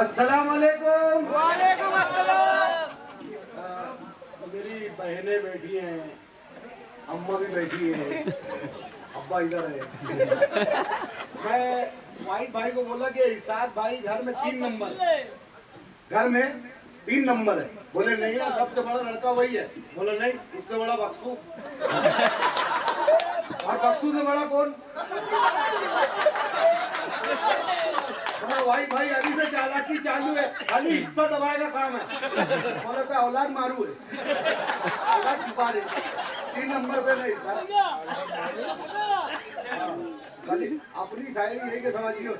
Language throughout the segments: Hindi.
अस्सलाम वालेकुम। वालेकुम अस्सलाम। मेरी बहनें बैठी हैं, अम्मा भी बैठी है, अब्बा इधर है। मैं वाहिद भाई को बोला कि इरशाद भाई घर में 3 नंबर, घर में 3 नंबर है। बोले नहीं है, सबसे बड़ा लड़का वही है। बोले नहीं, उससे बड़ा बक्सू। और बक्सू से बड़ा कौन? भाई भाई अभी से चालाकी चालू है, खाली हिस्सा दबाए का काम है। बोले तो औलाद मारू है, औलाद छुपा रहे। 3 नंबर पे नहीं खाली अपनी शायरी यही के समझिए,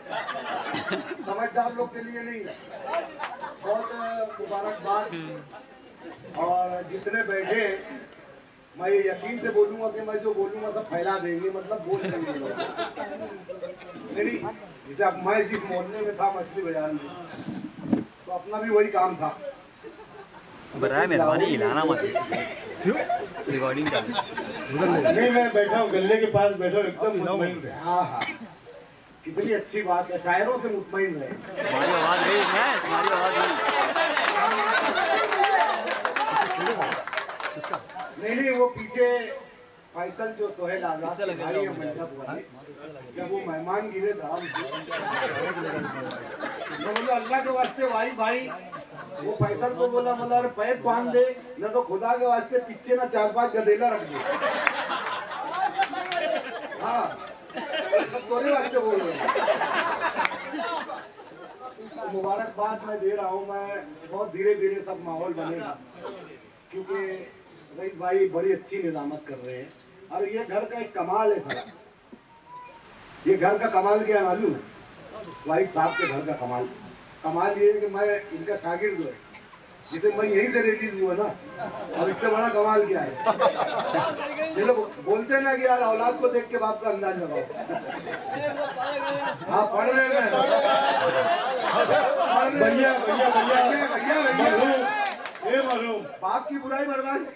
समझदार लोग के लिए नहीं है। बहुत मुबारकबाद। और जितने बैठे मैं ये यकीन से बोलूंगा कि मैं जो बोलूंगा सब फैला देंगे, मतलब बोल देंगे लोग। नहीं, जैसे अब मैं जिस मोहल्ले में था मछली बाजार में, तो अपना भी वही काम था। बराए मेहरबानी हिलाना मत, रिकॉर्डिंग कर। नहीं, मैं बैठा हूँ गले के पास, बैठा हूँ एकदम मुतमईन रहे। हाँ हाँ, कितनी अच्छी बात है, शायरों से मुतमईन रहे। तुम्हारी आवाज गई है, तुम्हारी आवाज गई। नहीं, वो पीछे फैसल जो सोहेल आजाद के भाई है मंडप वाले, जब वो मेहमान गिरे था, बोला अल्लाह के वास्ते भाई वो फैसल को बोला अरे पैप बांध दे, न तो खुदा के वास्ते पीछे ना 4-5 गदेला रख दे। हाँ, सब तोरे वास्ते बोल रहे हैं। मुबारकबाद मैं दे रहा हूँ। मैं बहुत धीरे धीरे सब माहौल बनेगा, क्योंकि रईस भाई बड़ी अच्छी निजामत कर रहे हैं। और ये घर का एक कमाल है सारा। ये घर का कमाल क्या है मालूम? वाहिद साहब के घर का कमाल ये है कि मैं इनका शागिर्द हूँ, जिसे मैं यहीं से रिलीज हुआ ना। और इससे बड़ा कमाल क्या है? ये लोग बोलते ना कि यार औलाद को देख के बाप का अंदाज लगाओ। हाँ, पढ़ रहे हैं भैया भैया भैया भैया भैया, ये मालूम बाप की बुराई बर्दाश्त।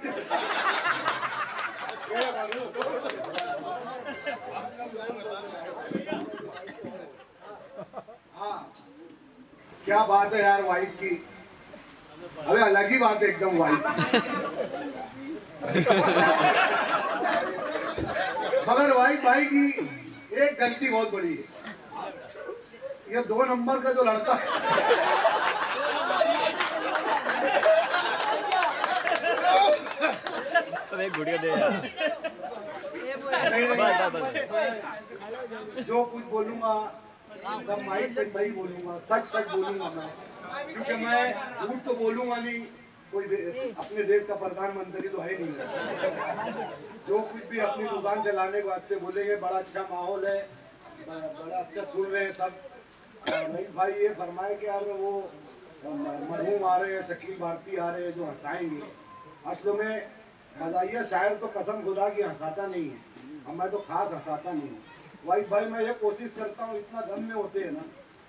हाँ, क्या बात है यार वाहिद की। अबे अलग ही बात है एकदम वाहिद। मगर वाहिद भाई की एक गलती बहुत बड़ी है। ये 2 नंबर का जो लड़का है, एक गुड़िया दे यार। जो कुछ बोलूंगा सब माइक पे सही बोलूंगा, सच बोलूंगा मैं, क्योंकि मैं झूठ तो बोलूंगा नहीं। कोई अपने देश का प्रधानमंत्री तो है नहीं। जो कुछ भी अपनी दुकान चलाने के वास्ते बोलेंगे, बड़ा अच्छा माहौल है, बड़ा अच्छा सुन रहे हैं सब। रईस भाई ये फरमाए कि यार वो मरहूम आ रहे हैं, शकील भारती आ रहे हैं जो हंसाएंगे। असल में मज़ाहिया शायर तो कसम खुदा की हंसाता नहीं है, और मैं तो खास हंसाता नहीं हूँ। वाहिद भाई मैं ये कोशिश करता हूँ, इतना गम में होते हैं ना,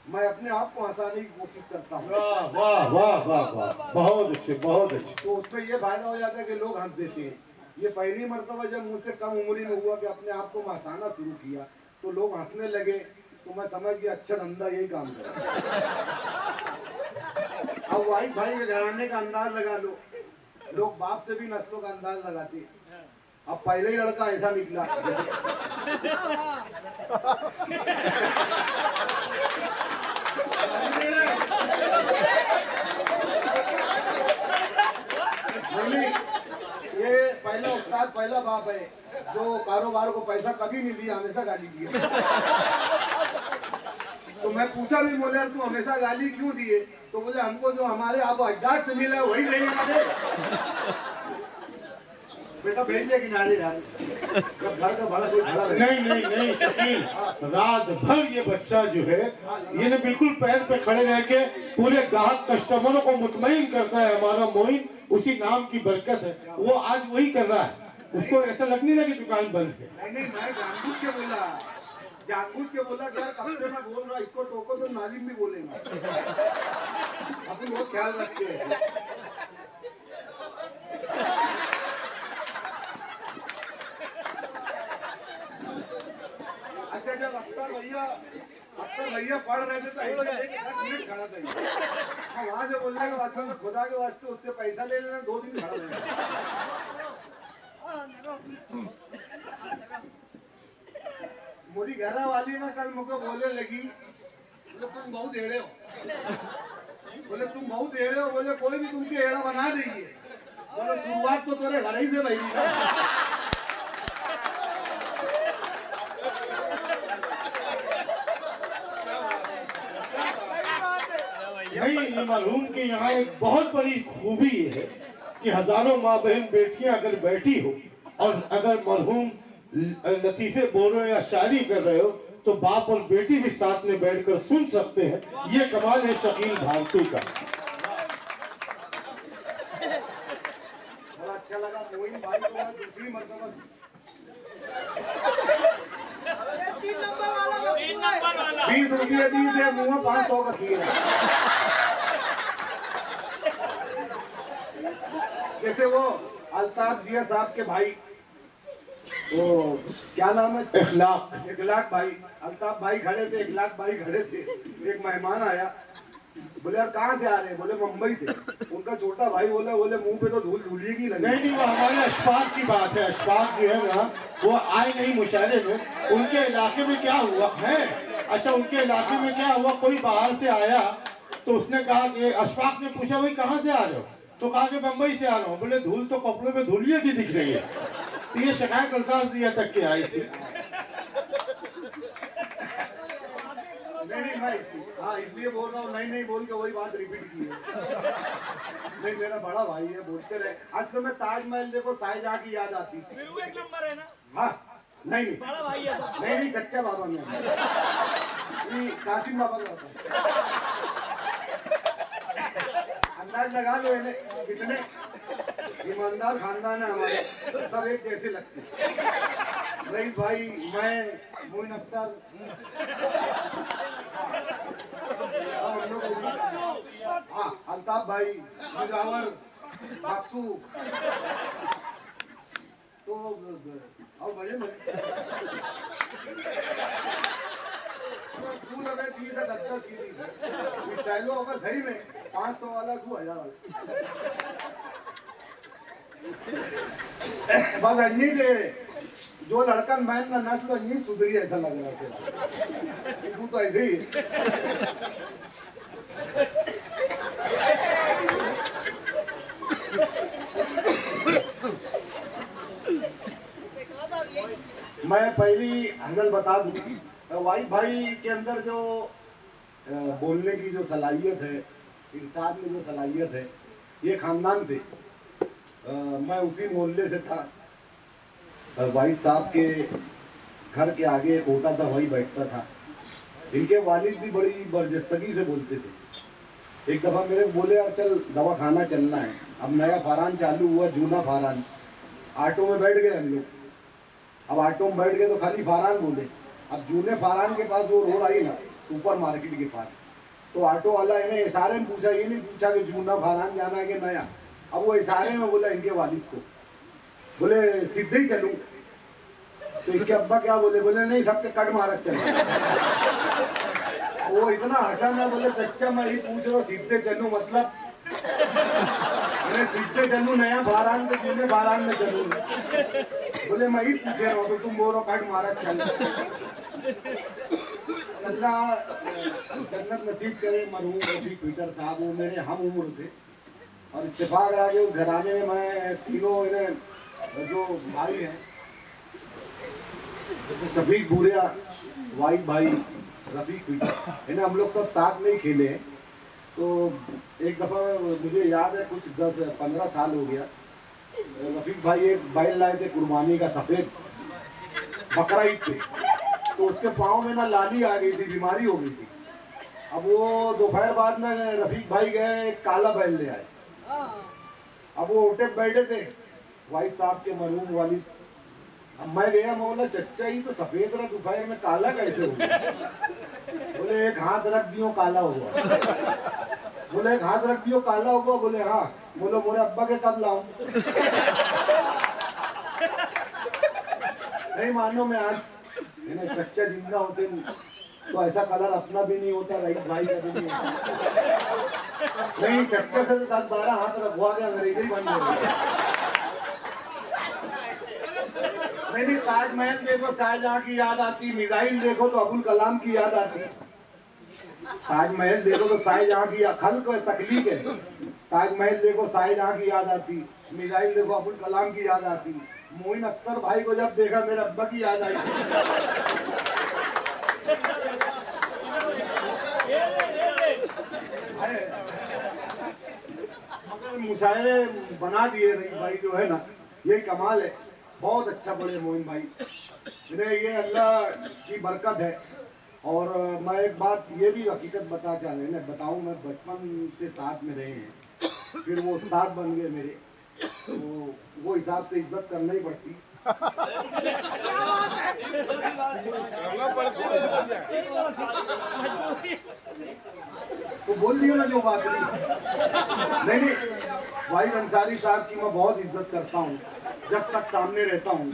मैं अपने आप को हंसाने की कोशिश करता हूँ। वाह वाह वाह वाह वाह, बहुत अच्छे बहुत अच्छे। तो उसमें ये फायदा हो जाता है कि लोग हंस देते हैं। ये पहली मर्तबा जब मुझसे कम उम्र में हुआ कि अपने आप को मैं हंसाना शुरू किया, तो लोग हंसने लगे, तो मैं समझ गया अच्छा धंधा यही काम कर। अब वाहिद भाई के घराने का अंदाज लगा लो, लोग बाप से भी नस्लों का अंदाज लगाते। अब पहले ही लड़का ऐसा निकला। ये पहला उस्ताद, पहला बाप है जो कारोबार को पैसा कभी नहीं दिया, हमेशा गाली दिए। तो मैं पूछा भी, बोले तू हमेशा गाली क्यों दिए? तो बोले हमको जो हमारे आप अजदाद से मिला वही देंगे। बेटा भेज दिया किनारे यार, जब घर का भला कोई भला नहीं शकील, रात भर ये बच्चा जो है ये ना बिल्कुल पैर पे खड़े रह के पूरे ग्राहक कस्टमरों को मुतमईन करता है। हमारा मोइन उसी नाम की बरकत है, वो आज वही कर रहा है। उसको ऐसा लगने लगी दुकान बंद है। नहीं, मैं जानबूझ के बोला कि यार कब से मैं बोल रहा, इसको टोको तो नाजिम भी बोलेगा। अपन वो ख्याल रखते हैं। अच्छा, जब अख्तर तो भैया पढ़ रहे थे तो ऐसा लेके 10 मिनट खड़ा था। वहां से बोलने के बाद में खुदा के वास्ते उससे पैसा ले लेना, 2 दिन खड़ा रहना। मोरी घरा वाली ना कल मुझको बोलने लगी, बोले तुम बहुत एड़े हो, बोले तुम बहुत एड़े हो, बोले कोई भी तुमके एड़ा बना रही है, बोले शुरुआत तो तेरे घर ही से भाई। नहीं, ये मालूम कि यहाँ एक बहुत बड़ी खूबी है कि हजारों माँ बहन बेटियां अगर बैठी हो और अगर मरहूम लतीफे बोल रहे हो या शायरी कर रहे हो तो बाप और बेटी भी साथ में बैठकर सुन सकते हैं। ये कमाल है शकील भारती का। बड़ा अच्छा लगा मोइन भाई को दूसरी मर्तबा 3 नंबर वाला 20 रुपये दी थे, मुँह 500 का किया। जैसे वो अल्ताफ जिया साहब के भाई, वो क्या नाम है, इखलाक भाई, अल्ताफ भाई खड़े थे, इखलाक भाई खड़े थे। एक मेहमान आया, बोले यार कहाँ से आ रहे हैं, बोले मुंबई से। उनका छोटा भाई बोले मुंह पे तो धूल धूलिएगी लगी। नहीं, वो हमारे अशफाक की बात है। अशफाक जो है ना वो आए नहीं मुशायरे में। उनके इलाके में क्या हुआ है, अच्छा उनके इलाके में क्या हुआ, कोई बाहर से आया तो उसने कहा कि अशफाक ने पूछा भाई कहाँ से आ रहे हो, तो कहा कि मुंबई से आ रहा हूँ। बोले धूल तो कपड़ों में धूलिया की दिख रही है। तो ये शिकायत करता दिया तक के आई थी। नहीं भाई, हाँ इसलिए बोल रहा हूँ, नहीं बोल के वही बात रिपीट की है। नहीं मेरा बड़ा भाई है, बोलते रहे। आज तो मैं ताजमहल देखो शाहजहां की याद आती थी। फिर वो 1 नंबर है ना, हाँ नहीं बड़ा भाई है तो। नहीं सच्चा बाबा में कासिम बाबा का होता। अंदाज लगा लो इन्हें कितने ईमानदार खानदान है हमारे, सब एक जैसे लगते हैं। रईस भाई, मैं, मोइन अख्तर, हाँ अल्ताफ भाई, मुजावर, बक्सू, तो और मजे में तू लगे 30 से 10 की थी स्टाइलो होगा सही में 500 वाला 2000 वाला। बस अन्नी से जो लड़का मैन का नस्ल अन्नी सुधरी ऐसा लग रहा है। तू तो ऐसे ही मैं पहली हजल बता दूं, वाइफ भाई के अंदर जो बोलने की जो सलाहियत है, इंसान में जो सलाहियत है, ये खानदान से मैं उसी मोहल्ले से था। वाइफ साहब के घर के आगे एक होता था, वही बैठता था। इनके वालिद भी बड़ी बर्जस्तगी से बोलते थे। एक दफ़ा मेरे बोले यार चल दवा खाना चलना है। अब नया फारान चालू हुआ, जूना फारान। ऑटो में बैठ गए हम लोग। अब ऑटो में बैठ गए तो खाली फारान बोले। अब जूने फारान के पास वो रोड आई ना, सुपर मार्केट के पास, तो ऑटो वाला इन्हें इशारे में पूछा, ये नहीं पूछा कि जूना फारान जाना है कि नया। अब वो इशारे में बोला इनके वालिद को, बोले सीधे ही चलूँ। तो इसके अब्बा क्या बोले, बोले नहीं सबके कट मारक चल। वो इतना हंसा ना, बोले चच्चा मैं ही पूछ रहा हूँ सीधे चलूँ मतलब मैं सीधे चलूँ नया फारान के जूने फारान में चलूँ। बोले मैं ही पूछे रहा हूँ तो तुम बोलो कट मारक चल। अल्लाह जन्नत नसीब करे मरहूम रफीक पीटर साहब, वो मेरे हम उम्र थे और इत्तेफाक रहा कि घराने में मैं तीनों इन्हें जो भाई हैं जैसे शफीक बुरिया, वाइफ भाई, रफीक पीटर, इन्हें हम लोग सब साथ में ही खेले हैं। तो एक दफ़ा मुझे याद है कुछ 10-15 साल हो गया, रफीक भाई एक बैल लाए थे कुर्बानी का, सफ़ेद बकरा ईद पे। तो उसके पाँव में ना लाली आ गई थी, बीमारी हो गई थी। अब वो दोपहर बाद में रफीक भाई गए काला बैल ले आए। अब वो उठे बैठे थे वाइफ साहब के मरहूम वाली। अब मैं गया, मैं बोला चच्चा ही तो सफेद रहा, दोपहर में काला कैसे हो गया? बोले एक हाथ रख दियो काला हुआ। बोले एक हाथ रख दियो काला हुआ? बोले हाँ। बोलो मोरे अब्बा के कब लाऊं? नहीं मानो मैं आज चच्चा जिंदा होते तो ऐसा कलर अपना भी नहीं होता, रईस भाई का भी नहीं होता। नहीं, चक्कर से 10-12 हाथ रखवा के अंग्रेजी बन गए। नहीं, ताजमहल देखो शाहजहां की याद आती, मिसाइल देखो तो अबुल कलाम की याद आती। ताजमहल देखो तो शाहजहां की खल्क है, तकलीफ है। ताजमहल देखो शाहजहां की याद आती, मिसाइल देखो अबुल कलाम की याद आती। मोइन अख्तर भाई को जब देखा मेरे अब्बा की याद आई। मगर मुशायरे बना दिए रईस भाई जो है ना, ये कमाल है। बहुत अच्छा बोले मोइन भाई, ये अल्लाह की बरकत है। और मैं एक बात ये भी हकीकत बताऊं, मैं बचपन से साथ में रहे हैं, फिर वो उस्ताद बन गए मेरे, तो वो हिसाब से इज्जत करना ही पड़ती। तो बोल दियो ना जो बात नहीं, वाहिद अंसारी साहब की मैं बहुत इज्जत करता हूँ जब तक सामने रहता हूँ।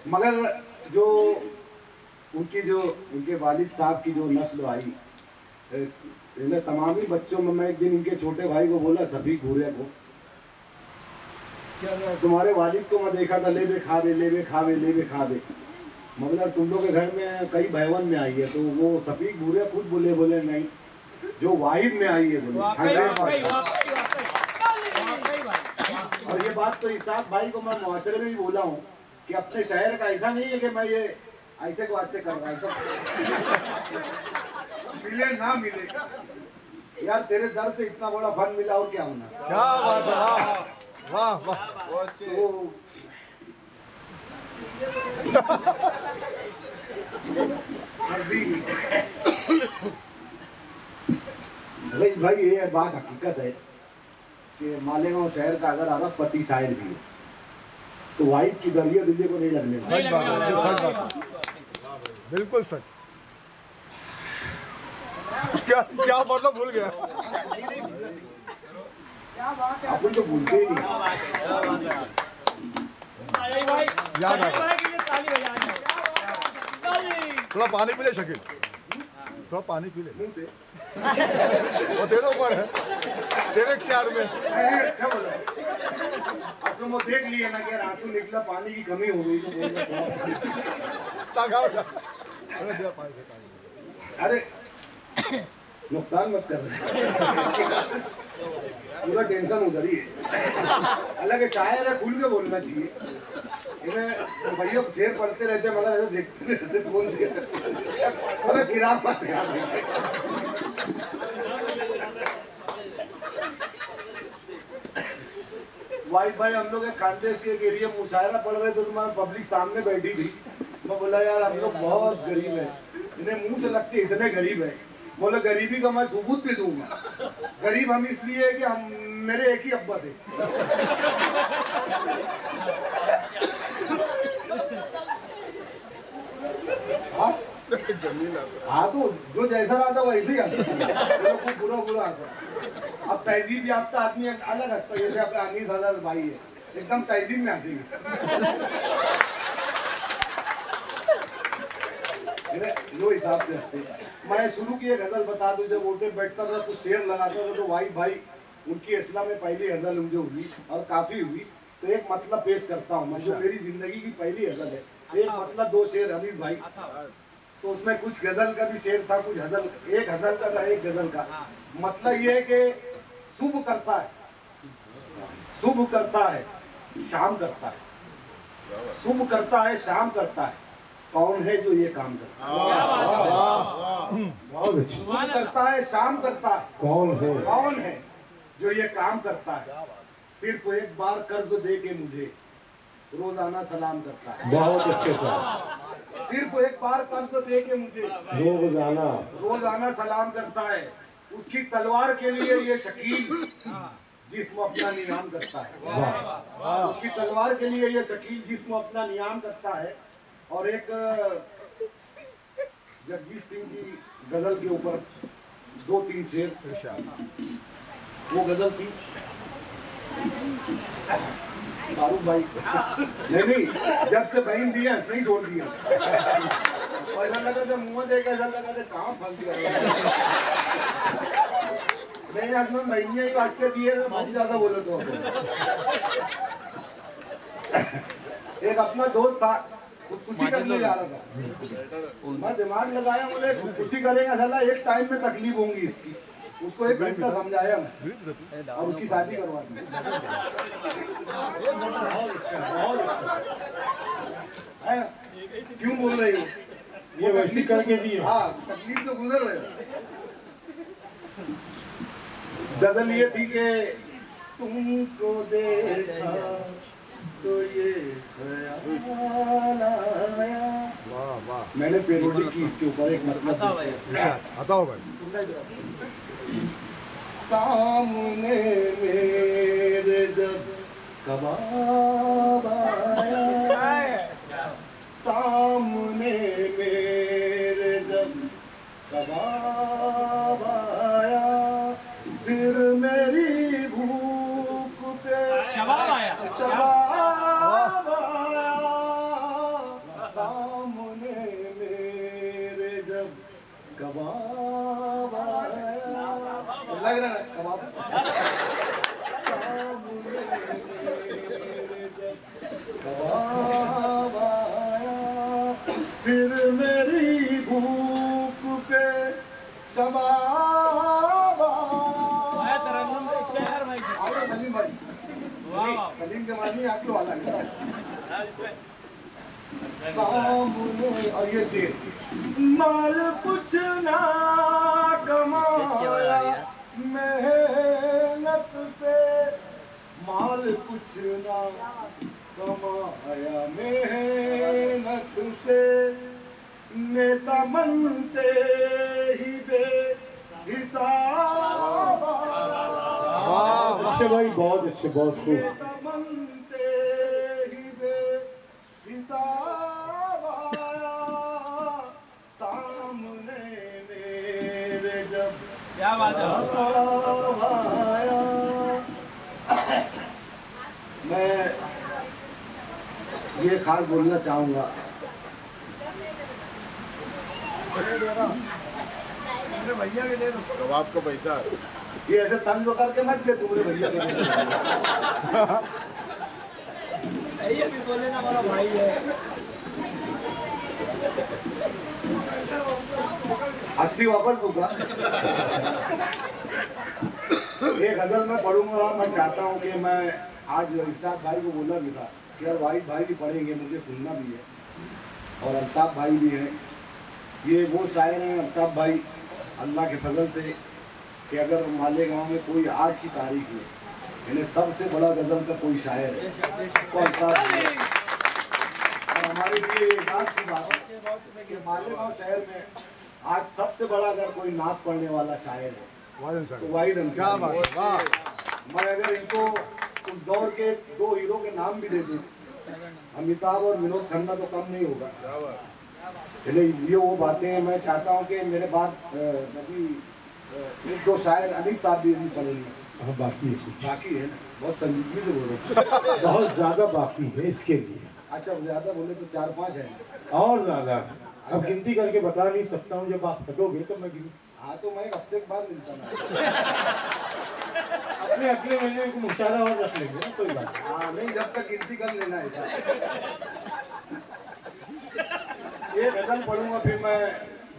मगर जो उनके वालिद साहब की जो नस्ल आई, इन्हें तमामी बच्चों में, मैं एक दिन इनके छोटे भाई को बोला, सभी घूरे को, क्या तुम्हारे वालिद को मैं देखा था, ले बे खावे। मगर तुम लोग के घर में कई भैवन में आई है, तो वो सभी घूरे खुद बोले नहीं, जो वाहिद में आई है बोले। और ये बात तो इसाक भाई को मैं मुआशरे में भी बोला हूँ कि अपने शहर का ऐसा नहीं है कि मैं ये ऐसे को वास्ते कर रहा, ऐसा मिले ना मिले यार, तेरे दर से इतना बड़ा फन मिला और क्या होना। क्या बात है, वाह वाह। रईस भाई, ये बात हकीकत है कि मालेगांव शहर का अगर अरब पति शायर भी है तो वाइट की दरिया दिल्ली को नहीं लगने वाली। सच बात, बिल्कुल सच। क्या मतलब भूल गया। अपन तो भूलते ही नहीं। याद आ गया। थोड़ा पानी पी ले शकील, थोड़ा पानी पी ले। मुंह से वो तेरे ऊपर है, तेरे ख्याल में। अच्छा बोला, अब तो वो देख लिए ना कि यार आंसू निकला, पानी की कमी हो गई तो बोल रहा। अरे नुकसान मत कर रहे, पूरा टेंशन उधर ही है। अलग शायर है, खुल के बोलना चाहिए। इन्हें भैया शेर पढ़ते रहते मगर ऐसे देखते रहते, बोल दिया अरे गिरा मत यार। वाइफ भाई, हम लोग खानदेश के एरिया मुशायरा पढ़ रहे थे, तो मैं पब्लिक सामने बैठी थी। मैं बोला यार हम लोग बहुत गरीब है, इन्हें मुंह से लगते इतने गरीब है। बोले गरीबी का मैं सबूत भी दूंगा। गरीब हम इसलिए है कि हम मेरे एक ही अब्बा थे। हाँ तो जो जैसा रहा था वैसे ही आता, बुरा आता। अब तहजीब याफ्ता आदमी अलग हंसता, जैसे अपने अनीस हजार भाई है, एकदम तहजीब में हंसेंगे। जो हिसाब से हंसते। मैं शुरू की एक गजल बता दूं, जब वोटे बैठता था कुछ शेर लगाता था तो वाइफ भाई उनकी असला में पहली गजल मुझे हुई और काफी हुई, तो एक मतलब पेश करता हूँ मैं, जो मेरी जिंदगी की पहली गजल है। एक मतलब दो शेर अनीस भाई, तो उसमें कुछ गजल का भी शेर था, कुछ हजल, एक हजल का था एक गजल का। मतलब ये है कि शुभ करता है शाम करता है, शुभ करता है शाम करता है, कौन है जो ये काम करता है? शुभ करता है शाम करता है, कौन है जो ये काम करता है? सिर्फ एक बार कर्ज दे के मुझे रोजाना सलाम करता है। बहुत अच्छे से। सिर्फ एक बार कर्ज दे के मुझे रोजाना सलाम करता है। उसकी तलवार के लिए ये शकील जिस्म अपना नियाम करता है। उसकी तलवार के लिए ये शकील जिस्म अपना नियाम करता है। और एक जगजीत सिंह की गजल के ऊपर 2-3 शेर, वो गजल थी फारूक भाई नहीं जब से बहन दिया नहीं छोड़ दिया। ऐसा लगा था मुंह देखा, ऐसा लगा था कहाँ फंस गया। नहीं आज मैं महीने ही वास्ते दिए बहुत ज्यादा बोले तो। एक अपना दोस्त था खुदकुशी करने जा रहा था, मैं दिमाग लगाया मुझे खुदकुशी करेगा साला एक टाइम में तकलीफ होंगी इसकी, उसको एक घंटा समझाया मैं और उसकी शादी करवा दी। क्यों बोल रहे हो? ये वैसी करके दिए। हाँ तकलीफ तो गुजर रहे हो। गजल ये थी कि तुमको देखा तो ये ख्याल आया। मैंने पेरोडी की इसके ऊपर एक मतलब बताओ भाई। सामने मेरे जब कबाब आया, सामने मेरे जब कबाब आया, फिर मेरी भूख पे शबाब आया। शबाब आया, सामने मेरे जब कबाब आया। लग रहा है कबाब। सामने मेरे जब कबाब आया, फिर मेरी भूख पे शबाब मैं तरन्नुम का इच्छा है यार भाई। आओ सलीम भाई, वाह सलीम के मानी आपके वाला है। सामने और ये शेर, माल कुछ ना कमाया मेहनत से, माल कुछ ना कमाया मेहनत से, नेता बनते ही बेहिसाब अच्छे भाई, बहुत अच्छे, बहुत खूब। नेता बनते ही बेहिसाब आया, सामने मेरे जब क्या बात है। आया। मैं ये खास बोलना चाहूंगा, भैया के दे दो कबाब का पैसा। ये ऐसे तंग करके मत दे तुम्हारे भैया के। ये भी बोले ना हमारा भाई है। 80 वापस दूंगा। ये गजल मैं पढ़ूंगा। मैं चाहता हूँ कि मैं आज इरशाद भाई को बोला भी था कि यार वाहिद भाई भी पढ़ेंगे, मुझे सुनना भी है, और अल्ताफ भाई भी हैं। ये वो शायर हैं अल्ताफ भाई, अल्लाह के फजल से कि अगर मालेगांव में कोई आज की तारीख में इन्हें सबसे बड़ा गजल का कोई शायर है तो अल्ताफ भाई। और हमारे लिए खास की बात है कि मालेगांव शहर में आज सबसे बड़ा अगर कोई नात पढ़ने वाला शायर है तो वाहिद अंसारी। मैं अगर इनको उस दौर के 2 हीरो के नाम भी दे दूं, अमिताभ और विनोद खन्ना, तो कम नहीं होगा। ये वो बातें हैं। मैं चाहता हूँ कि मेरे बाद अभी 1-2 शायर अनिस साहब भी पढ़ेंगे। बाकी है, बाकी है ना, बहुत संजीदगी से बोलो। बहुत ज्यादा बाकी है इसके लिए। अच्छा ज्यादा बोले तो 4-5 है और ज्यादा अब गिनती करके बता नहीं सकता हूँ, जब आप हटोगे तो मैं गिनती। हाँ तो मैं 1 हफ्ते के बाद मिलता हूँ। अपने अगले महीने को मुशारा और रख लेंगे ना, कोई बात हाँ नहीं, जब तक गिनती कर लेना है। ये गजल पढ़ूंगा फिर मैं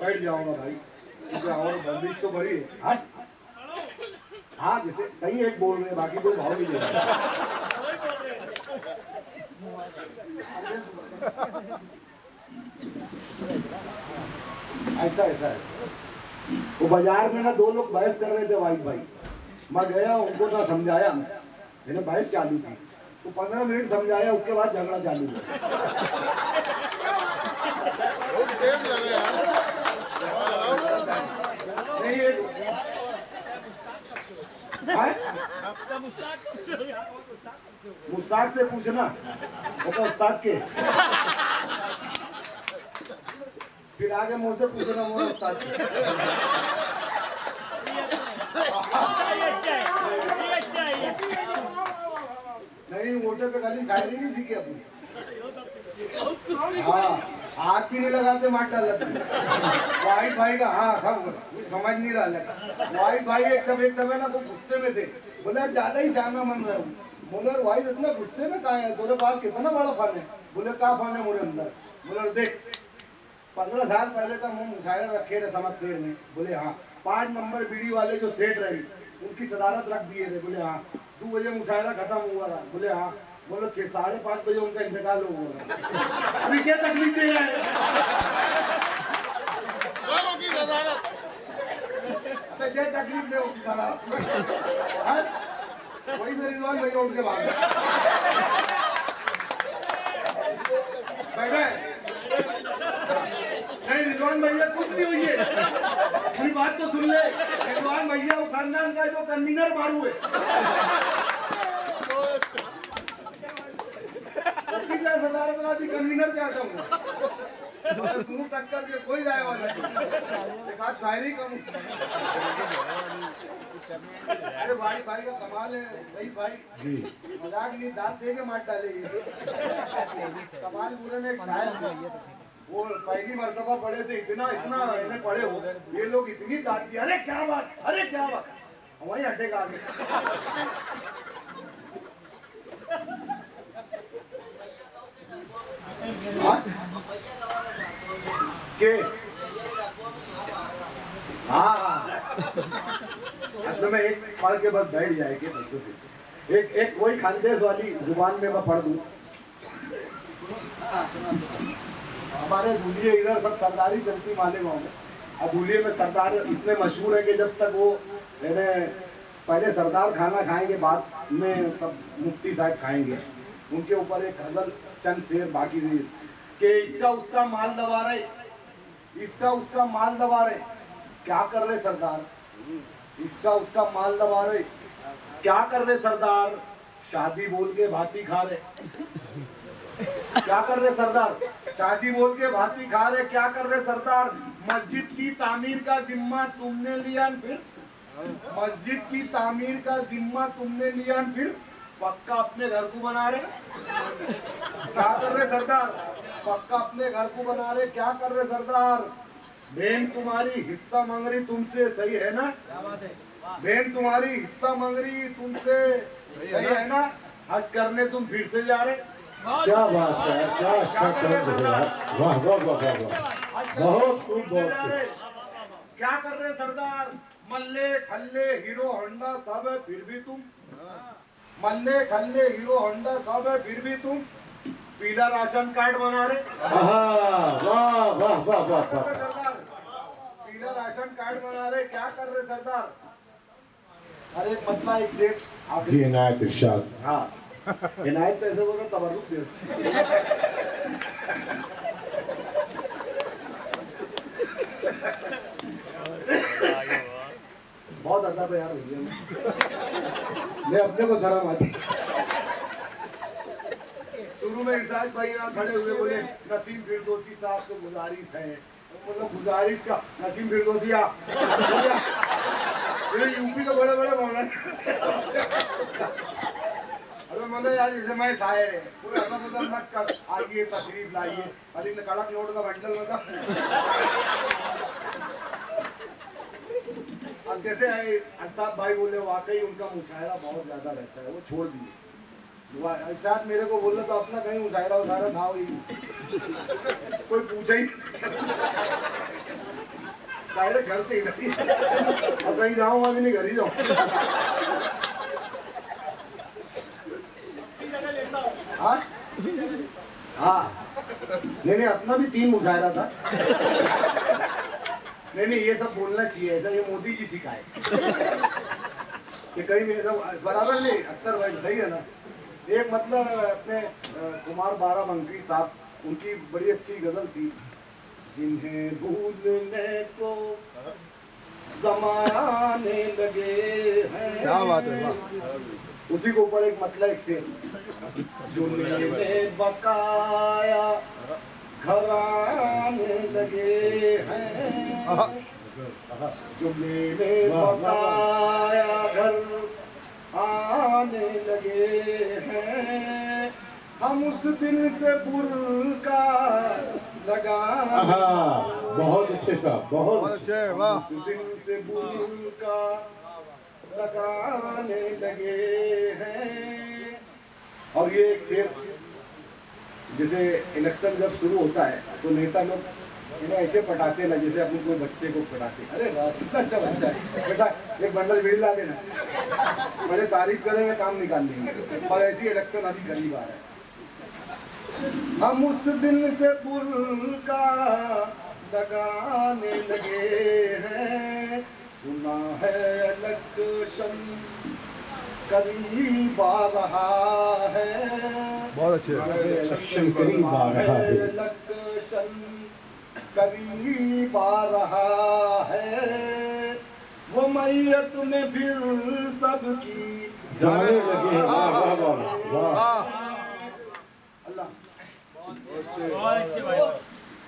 बैठ जाऊंगा भाई, क्योंकि और बंदिश तो बड़ी है। हाँ जैसे कहीं एक बोल रहे हैं, बाकी कोई भाव नहीं दे रहा। ऐसा है। वो बाजार में ना 2 लोग बहस कर रहे थे वाहिद भाई। मैं गया, उनको ना समझाया, मैंने बहस चालू थी तो 15 मिनट समझाया, उसके बाद झगड़ा चालू हुआ। नहीं मुस्ताक से पूछना, वो तो उस्ताद के, फिर आगे मुझसे पूछना, वो उस्ताद के। नहीं शायरी वोटे पे खाली शायरी नहीं सीखी अपनी। हाँ, हाथ भी नहीं लगाते मार डाल वाहिद भाई का। हाँ सब समझ नहीं रहा लगा। वाहिद भाई एकदम है ना, वो गुस्से में थे। बोले ज्यादा ही श्यामा मन रहे हो। बोले वाहिद इतना गुस्से में कहा है, तेरे पास कितना बड़ा फन है। बोले क्या फन है मेरे अंदर। बोले देख 15 साल पहले का मुँह मुशायरा रखे थे समझ शेर में। बोले हाँ 5 नंबर बीड़ी वाले जो सेठ रहे उनकी सदारत रख दिए थे। बोले हाँ 2 बजे मुशायरा खत्म हुआ था। बोले हाँ। बोलो 6 साढ़े 5 बजे उनका इंतकाल हो गया। अभी क्या तकलीफ दे रहा है। क्या तकलीफ दे उसकी वही मेरी रिजवान भैया उनके बाद नहीं रिजवान भैया कुछ नहीं हुई है। अपनी बात तो सुन ले। रिजवान भैया वो खानदान का जो कन्वीनर मारू है। कन्वीनर क्या कहूँगा टक्कर के कोई जाए वाला एक बात शायरी कम। अरे भाई भाई का कमाल है भाई भाई मजाक नहीं दांत दे के मार डालेगी। कमाल पूरे में एक शायर वो पहली मर्तबा पढ़े थे इतना इन्हें पढ़े हो ये लोग इतनी दांत दी। अरे क्या बात वही हटेगा आगे। के हाँ मतलब मैं एक पढ़ के बस बैठ जाएगी। एक वही खानदेश वाली जुबान में मैं पढ़ दूं। हमारे धुलिये इधर सब सरदारी चलती माले गाँव में। अब धुलिये में सरदार इतने मशहूर है कि जब तक वो पहले सरदार खाना खाएंगे बाद में सब मुफ्ती साहब खाएंगे। उनके ऊपर एक गजल चंद शेर बाकी से कि इसका उसका माल दबा रहे, इसका उसका माल दबा रहे, क्या कर रहे सरदार। इसका उसका माल दबा रहे, क्या कर रहे सरदार। शादी बोल के भाती खा रहे, क्या कर रहे सरदार। शादी बोल के भाती खा रहे, क्या कर रहे सरदार। मस्जिद की तामीर का जिम्मा तुमने लिया फिर, मस्जिद की तामीर का जिम्मा तुमने लिया फिर, पक्का अपने घर को बना रहे। क्या कर रहे सरदार, पक्का अपने घर को बना रहे। क्या कर रहे सरदार। बहन तुम्हारी हिस्सा मांग रही तुमसे, सही है ना। बहन तुम्हारी हिस्सा मांग रही तुमसे, सही है ना। हज करने तुम फिर से जा रहे। क्या बात है, क्या अच्छा कर रहे हैं। वाह वाह वाह वाह, बहुत खूब बहुत। क्या कर रहे सरदार। मल्ले खल्ले हीरो होंडा सब है फिर भी तुम, मल्ले खल्ले हीरो होंडा सब है फिर भी तुम, पीला राशन कार्ड बना रहे। वाह वाह वाह वाह सरदार पीला राशन कार्ड बना रहे। क्या कर रहे सरदार। अरे पतला एक सेठ आप इनायत इरशाद। हाँ इनायत पैसे बोलो तबर्रुक दे। बहुत अदब है यार भैया। मैं अपने को शर्म आती। शुरू में इरशाद भाई यहाँ खड़े हुए बोले नसीम फिरदौसी साहब को गुजारिश है। मतलब गुजारिश का नसीम फिरदौसी यूपी के बड़े बड़े मौलाना। अरे मतलब यार जैसे मैं शायर है पूरे मतलब मत कर, आइए तशरीफ लाइए। अरे कड़क नोट का बंडल होता। अब जैसे अल्ताफ भाई बोले वाकई उनका मुशायरा बहुत ज्यादा रहता है, वो छोड़ दिए। इरशाद मेरे को बोल रहा तो अपना कहीं मुशायरा उशायरा था ही कोई पूछा ही शायद घर से इधर ही और कहीं जाऊंगा भी नहीं, घर ही जाऊँ। हाँ हाँ नहीं अपना भी 3 मुशायरा था। नहीं ये सब बोलना चाहिए, ऐसा ये मोदी जी सिखाए कि कहीं भी बराबर नहीं। अख्तर भाई सही है ना। एक मतलब अपने कुमार बाराबंकी साहब, उनकी बड़ी अच्छी गजल थी, जिन्हें भूलने को जमाने लगे हैं। क्या बात है। उसी के ऊपर एक मतलब एक शेर, जो मैंने बकाया घराने लगे हैं, जो मेरे बकाया घर लगाने लगे हैं, हम उस दिन से बुर्का लगा, बहुत अच्छे साहब, बहुत अच्छे। उस दिन से बुर्का लगाने लगे हैं। और ये एक शेर, जैसे इलेक्शन जब शुरू होता है तो नेता लोग इन्हें ऐसे पटाते ना जैसे अपने कोई बच्चे को पटाते। अरे वाह कितना अच्छा बच्चा है बेटा, एक बंडल बीड़ी ला देना, बड़े तारीफ करेंगे, काम निकाल लेंगे। और ऐसी इलेक्शन अभी करीब आ रहा है। हम उस दिन से बुर्का लगाने लगे हैं, सुना है इलेक्शन करीब आ रहा है, बहुत अच्छे। इलेक्शन करीब आ रहा है, इलेक्शन करीब आ रहा है, वो मैयत में फिर सबकी जाने लगे। वाह वाह वाह वाह। अल्लाह बहुत अच्छे भाई।